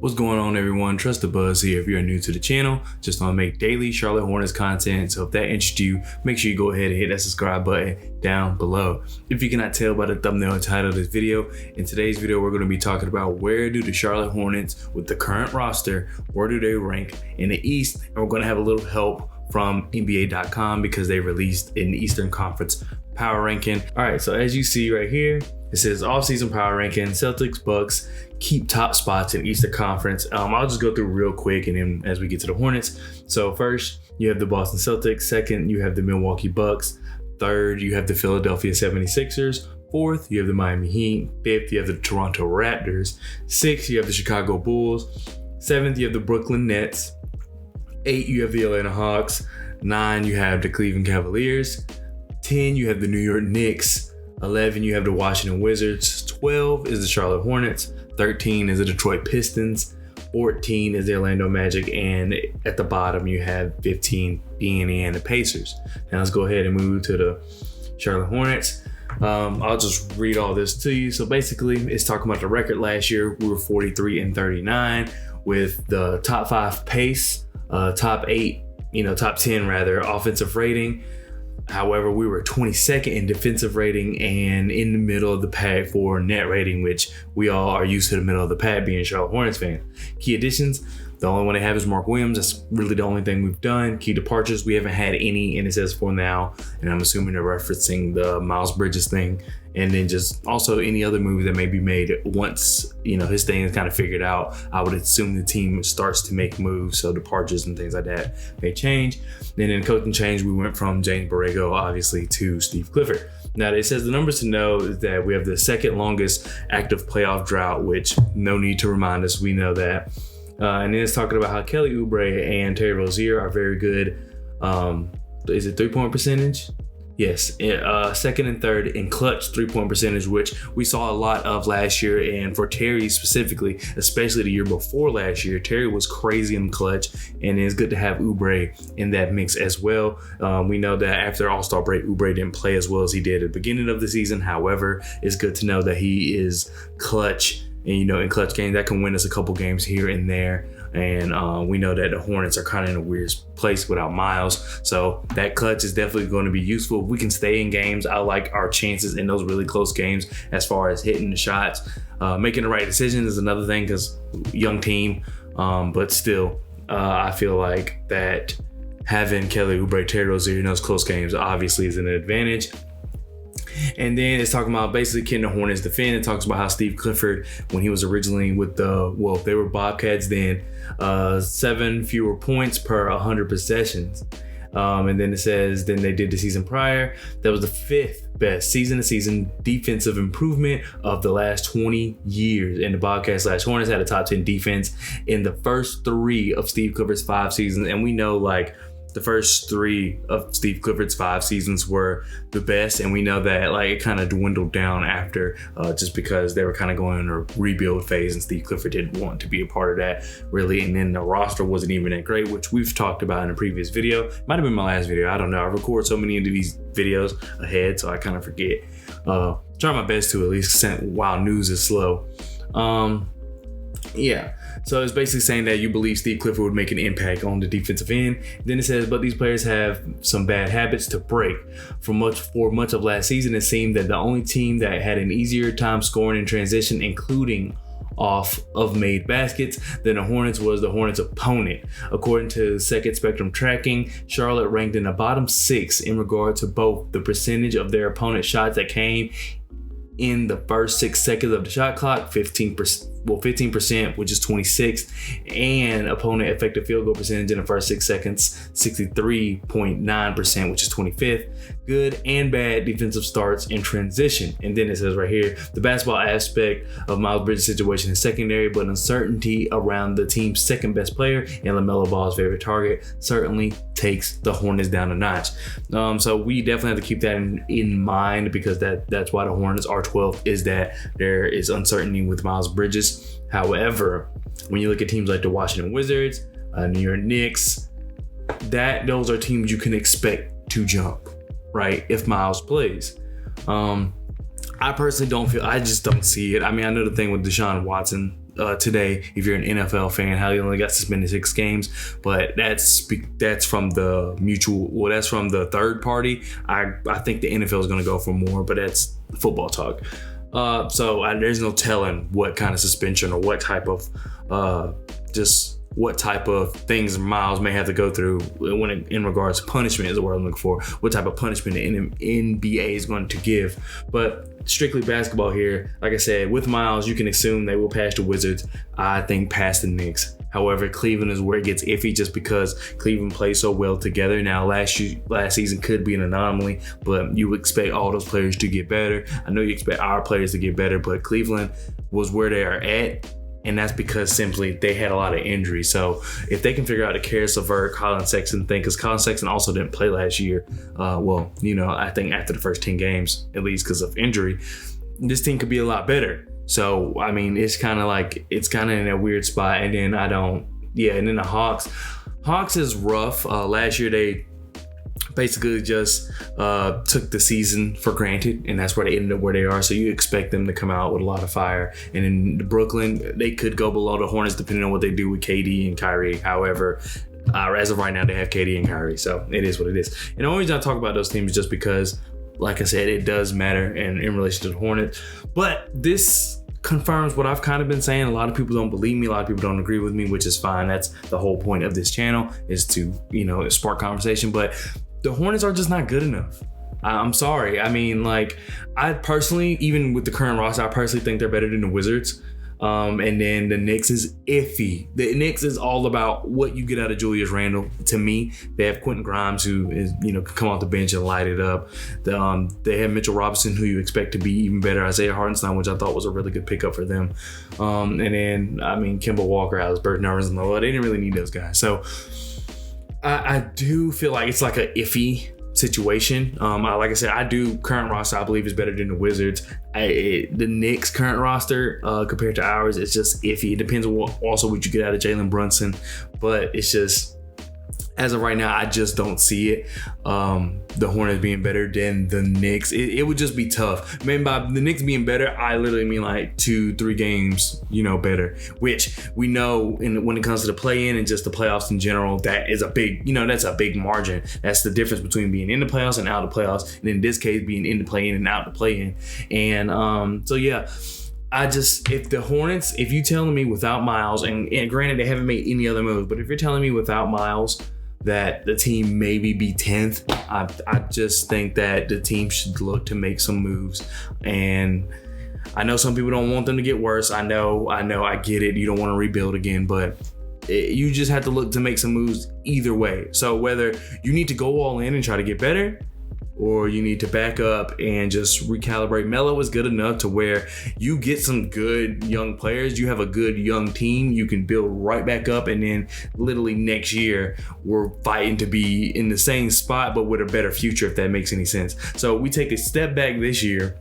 What's going on, everyone? Trust the Buzz here. If you're new to the channel, just want to make daily Charlotte Hornets content. So if that interests you, make sure you go ahead and hit that subscribe button down below. If you cannot tell by the thumbnail and title of this video, in today's video, we're going to be talking about where do the Charlotte Hornets with the current roster, where do they rank in the East? And we're going to have a little help from NBA.com because they released an Eastern Conference power ranking. All right, so as you see right here, it says off-season power ranking, Celtics, Bucks keep top spots in Eastern Conference. I'll just go through real quick and then as we get to the Hornets. So first, you have the Boston Celtics. Second, you have the Milwaukee Bucks. Third, you have the Philadelphia 76ers. Fourth, you have the Miami Heat. Fifth, you have the Toronto Raptors. Sixth, you have the Chicago Bulls. Seventh, you have the Brooklyn Nets. 8, you have the Atlanta Hawks. 9, you have the Cleveland Cavaliers. 10, you have the New York Knicks. 11, you have the Washington Wizards. 12 is the Charlotte Hornets. 13 is the Detroit Pistons. 14 is the Orlando Magic. And at the bottom, you have 15 being in the Pacers. Now let's go ahead and move to the Charlotte Hornets. I'll just read all this to you. So basically, it's talking about the record last year. We were 43-39 with the top 5 pace, top 10 rather, offensive rating. However, we were 22nd in defensive rating and in the middle of the pack for net rating, which we all are used to the middle of the pack being Charlotte Hornets fans. Key additions, the only one they have is Mark Williams. That's really the only thing we've done. Key departures, we haven't had any, and it says for now, and I'm assuming they're referencing the Miles Bridges thing. And then just also any other moves that may be made once, his thing is kind of figured out. I would assume the team starts to make moves, so departures and things like that may change. Then in coaching change, we went from James Borrego, obviously, to Steve Clifford. Now, it says the numbers to know is that we have the second longest active playoff drought, which no need to remind us, we know that. And then it's talking about how Kelly Oubre and Terry Rozier are very good. Is it 3-point percentage? Yes, second and third in clutch 3-point percentage, which we saw a lot of last year. And for Terry specifically, especially the year before last year, Terry was crazy in clutch, and it's good to have Oubre in that mix as well. We know that after All-Star break, Oubre didn't play as well as he did at the beginning of the season. However, it's good to know that he is clutch, and in clutch games that can win us a couple games here and there. And we know that the Hornets are kind of in a weird place without Miles. So that clutch is definitely going to be useful. If we can stay in games, I like our chances in those really close games as far as hitting the shots. Making the right decision is another thing because young team. But still, I feel like that having Kelly Oubre, Terry Rozier in those close games obviously is an advantage. And then it's talking about basically can the Hornets defend. It talks about how Steve Clifford, when he was originally with they were Bobcats then, 7 fewer points per 100 possessions. And then it says, then they did the season prior. That was the 5th best season-to-season defensive improvement of the last 20 years. And the Bobcats/Hornets had a top 10 defense in the first 3 of Steve Clifford's 5 seasons. And we know the first 3 of Steve Clifford's 5 seasons were the best, and we know that it kind of dwindled down after just because they were kind of going in a rebuild phase, and Steve Clifford didn't want to be a part of that really. And then the roster wasn't even that great, which we've talked about in a previous video. Might have been my last video, I don't know. I record so many of these videos ahead, so I kind of forget. Try my best to at least while news is slow. Yeah, so it's basically saying that you believe Steve Clifford would make an impact on the defensive end. Then it says, but these players have some bad habits to break. For much of last season, it seemed that the only team that had an easier time scoring in transition, including off of made baskets, than the Hornets was the Hornets' opponent. According to Second Spectrum tracking, Charlotte ranked in the bottom 6 in regard to both the percentage of their opponent's shots that came in the first 6 seconds of the shot clock, 15%, which is 26th, and opponent effective field goal percentage in the first 6 seconds, 63.9%, which is 25th. Good and bad defensive starts in transition. And then it says right here, the basketball aspect of Miles Bridges' situation is secondary, but uncertainty around the team's second best player and LaMelo Ball's favorite target certainly takes the Hornets down a notch. So we definitely have to keep that in mind, because that's why the Hornets are 12th, is that there is uncertainty with Miles Bridges. However, when you look at teams like the Washington Wizards, New York Knicks, those are teams you can expect to jump, right, if Miles plays. I personally I just don't see it. I mean, I know the thing with Deshaun Watson today if you're an NFL fan, how he only got suspended 6 games, but that's from the that's from the third party. I think the NFL is going to go for more, but that's football talk. So there's no telling what kind of suspension or what type of what type of things Miles may have to go through in regards to punishment is the word I'm looking for. What type of punishment the NBA is going to give. But strictly basketball here, like I said, with Miles, you can assume they will pass the Wizards. I think pass the Knicks. However, Cleveland is where it gets iffy just because Cleveland plays so well together. Now, last season could be an anomaly, but you expect all those players to get better. I know you expect our players to get better, but Cleveland was where they are at. And that's because simply they had a lot of injuries. So if they can figure out to Karis LeVert, Colin Sexton thing, because Colin Sexton also didn't play last year. I think after the first 10 games, at least because of injury, this team could be a lot better. So, I mean, it's kind of in a weird spot. And then and then the Hawks is rough. Last year, they basically just took the season for granted, and that's where they ended up where they are. So you expect them to come out with a lot of fire. And in Brooklyn, they could go below the Hornets depending on what they do with KD and Kyrie. However, as of right now, they have KD and Kyrie, so it is what it is. And the only reason I talk about those teams is just because, like I said, it does matter in relation to the Hornets. But this confirms what I've kind of been saying. A lot of people don't believe me. A lot of people don't agree with me, which is fine. That's the whole point of this channel, is to, spark conversation. But the Hornets are just not good enough. I'm sorry. I mean, I personally, even with the current roster, I personally think they're better than the Wizards. And then the Knicks is iffy. The Knicks is all about what you get out of Julius Randle. To me, they have Quentin Grimes, who is, can come off the bench and light it up. They have Mitchell Robinson, who you expect to be even better. Isaiah Hartenstein, which I thought was a really good pickup for them. And then, Kemba Walker, Alex Burton, Nervous, and Lola. They didn't really need those guys. So I do feel like it's like an iffy situation. Like I said, current roster I believe is better than the Wizards. The Knicks current roster compared to ours, it's just iffy. It depends on what you get out of Jalen Brunson, but it's just, as of right now, I just don't see it. The Hornets being better than the Knicks. It would just be tough. Man, by the Knicks being better, I literally mean like 2-3 games, better. Which we know when it comes to the play-in and just the playoffs in general, that is a big, that's a big margin. That's the difference between being in the playoffs and out of the playoffs. And in this case, being in the play-in and out of the play-in. And so yeah. If the Hornets, if you telling me without Miles, and granted they haven't made any other moves, but if you're telling me without Miles that the team maybe be 10th, I just think that the team should look to make some moves. And I know some people don't want them to get worse. I know, I get it. You don't want to rebuild again, but you just have to look to make some moves either way. So whether you need to go all in and try to get better, or you need to back up and just recalibrate. Melo is good enough to where you get some good young players. You have a good young team. You can build right back up, and then literally next year we're fighting to be in the same spot but with a better future, if that makes any sense. So we take a step back this year,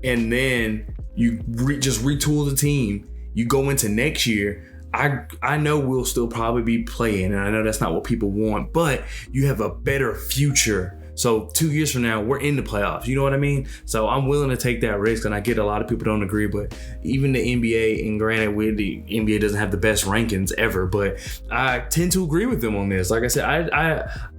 and then you just retool the team. You go into next year. I know we'll still probably be playing, and I know that's not what people want, but you have a better future. So 2 years from now, we're in the playoffs. You know what I mean? So I'm willing to take that risk, and I get a lot of people don't agree, but even the NBA, and granted, the NBA doesn't have the best rankings ever, but I tend to agree with them on this. Like I said,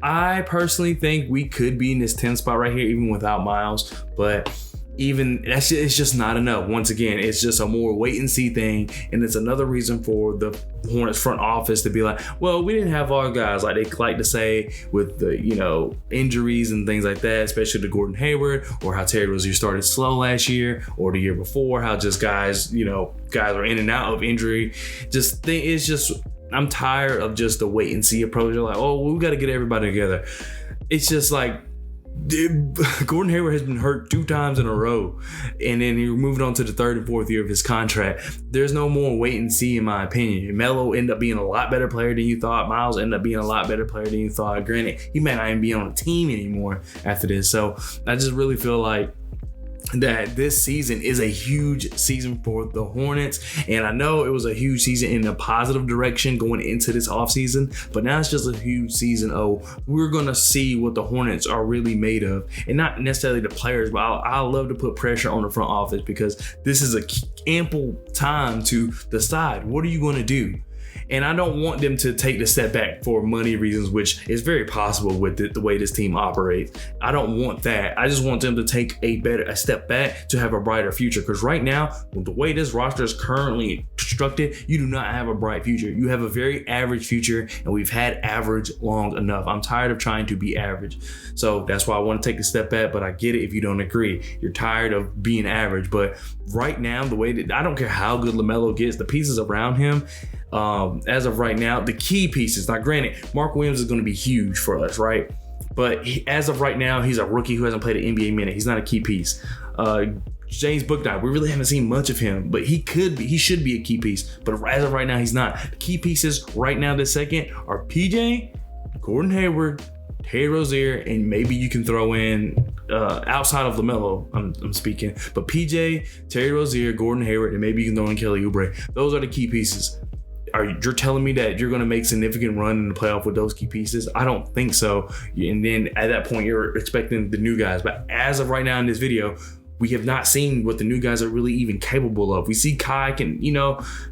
I personally think we could be in this 10th spot right here, even without Miles, but even it's just not enough. Once again, it's just a more wait and see thing, and it's another reason for the Hornets front office to be like, well, we didn't have our guys, like they like to say, with the injuries and things like that, especially to Gordon Hayward, or how Terry Rozier started slow last year or the year before, how just guys are in and out of injury. It's just I'm tired of just the wait and see approach. You're like, oh, we got to get everybody together. It's just like, Gordon Hayward has been hurt 2 times in a row, and then he moved on to the 3rd and 4th year of his contract. There's no more wait and see, in my opinion. Melo ended up being a lot better player than you thought. Miles ended up being a lot better player than you thought. Granted, he may not even be on a team anymore after this. So I just really feel like that this season is a huge season for the Hornets. And I know it was a huge season in a positive direction going into this offseason, but now it's just a huge season of we're going to see what the Hornets are really made of. And not necessarily the players, but I love to put pressure on the front office, because this is a ample time to decide what are you going to do. And I don't want them to take the step back for money reasons, which is very possible with the way this team operates. I don't want that. I just want them to take a step back to have a brighter future. Because right now, with the way this roster is currently constructed, you do not have a bright future. You have a very average future, and we've had average long enough. I'm tired of trying to be average. So that's why I want to take a step back, but I get it if you don't agree. You're tired of being average. But right now, the way that I don't care how good LaMelo gets, the pieces around him, as of right now, the key pieces. Now, granted, Mark Williams is going to be huge for us, right? But as of right now, he's a rookie who hasn't played an NBA minute. He's not a key piece. James Bouknight, we really haven't seen much of him, but he should be a key piece. But as of right now, he's not. The key pieces right now, this second, are PJ, Gordon Hayward, Terry Rozier, and maybe you can throw in outside of LaMelo, I'm speaking, but PJ, Terry Rozier, Gordon Hayward, and maybe you can throw in Kelly Oubre. Those are the key pieces. You're telling me that you're going to make significant run in the playoff with those key pieces? I don't think so. And then at that point, you're expecting the new guys. But as of right now in this video, we have not seen what the new guys are really even capable of. We see Kai can,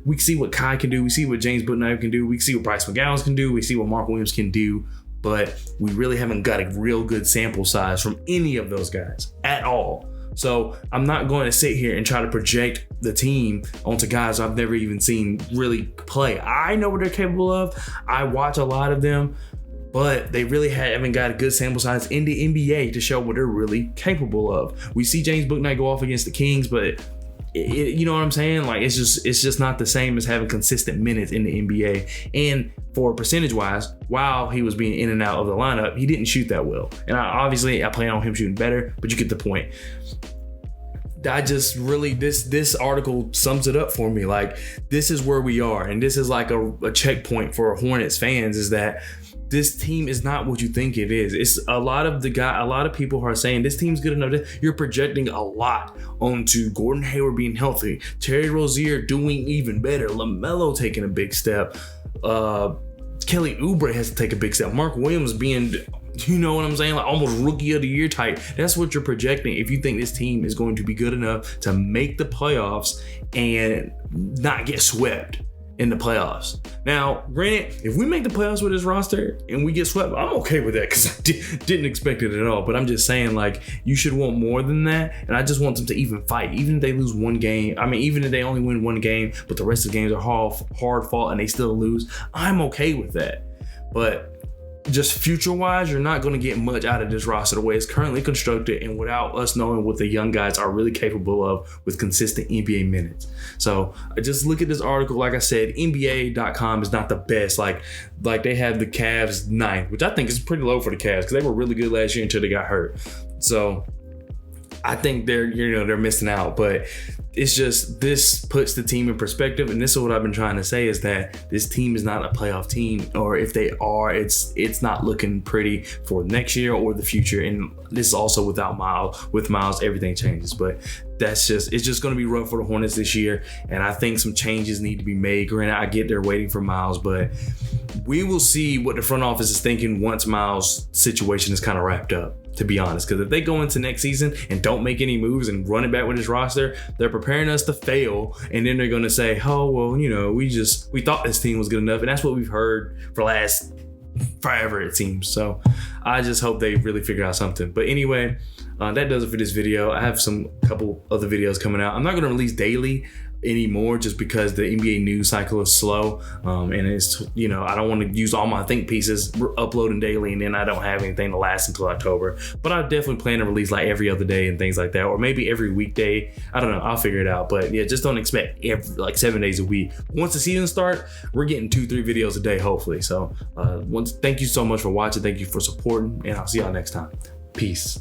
we see what Kai can do. We see what James Bouknight can do. We see what Bryce McGowan can do. We see what Mark Williams can do. But we really haven't got a real good sample size from any of those guys at all. So I'm not going to sit here and try to project the team onto guys I've never even seen really play. I know what they're capable of. I watch a lot of them, but they really haven't got a good sample size in the NBA to show what they're really capable of. We see James Bouknight go off against the Kings, but you know what I'm saying? Like it's just not the same as having consistent minutes in the NBA. And for percentage wise, while he was being in and out of the lineup, he didn't shoot that well. And I plan on him shooting better, but you get the point. I just really, this article sums it up for me. Like, this is where we are, and this is like a checkpoint for Hornets fans, is that this team is not what you think it is. It's a lot of people are saying this team's good enough. You're projecting a lot onto Gordon Hayward being healthy, Terry Rozier doing even better, LaMelo taking a big step, Kelly Oubre has to take a big step, Mark Williams being, you know what I'm saying, like almost rookie of the year type. That's what you're projecting if you think this team is going to be good enough to make the playoffs and not get swept in the playoffs. Now, granted, if we make the playoffs with this roster and we get swept, I'm okay with that, because I didn't expect it at all. But I'm just saying, like, you should want more than that. And I just want them to even fight. Even if they lose one game, even if they only win one game, but the rest of the games are hard fought and they still lose, I'm okay with that. But just future-wise, you're not going to get much out of this roster the way it's currently constructed, and without us knowing what the young guys are really capable of with consistent NBA minutes. So just look at this article. Like I said, NBA.com is not the best. Like they have the Cavs 9th, which I think is pretty low for the Cavs, because they were really good last year until they got hurt. So I think they're missing out, but it's just, this puts the team in perspective, and this is what I've been trying to say, is that this team is not a playoff team, or if they are, it's not looking pretty for next year or the future. And this is also without Miles. With Miles, everything changes, but it's just going to be rough for the Hornets this year, and I think some changes need to be made. Granted, I get they're waiting for Miles, but we will see what the front office is thinking once Miles' situation is kind of wrapped up, to be honest. Because if they go into next season and don't make any moves and run it back with his roster, they're preparing us to fail, and then they're going to say, oh, well, we thought this team was good enough. And that's what we've heard for last forever, it seems. So I just hope they really figure out something. But anyway, that does it for this video. I have a couple other videos coming out. I'm not going to release daily anymore, just because the NBA news cycle is slow, and it's, I don't want to use all my think pieces uploading daily and then I don't have anything to last until October. But I definitely plan to release like every other day and things like that, or maybe every weekday. I don't know, I'll figure it out. But yeah, just don't expect like 7 days a week. Once the season starts, we're getting 2-3 videos a day, hopefully. So thank you so much for watching. Thank you for supporting, and I'll see y'all next time. Peace.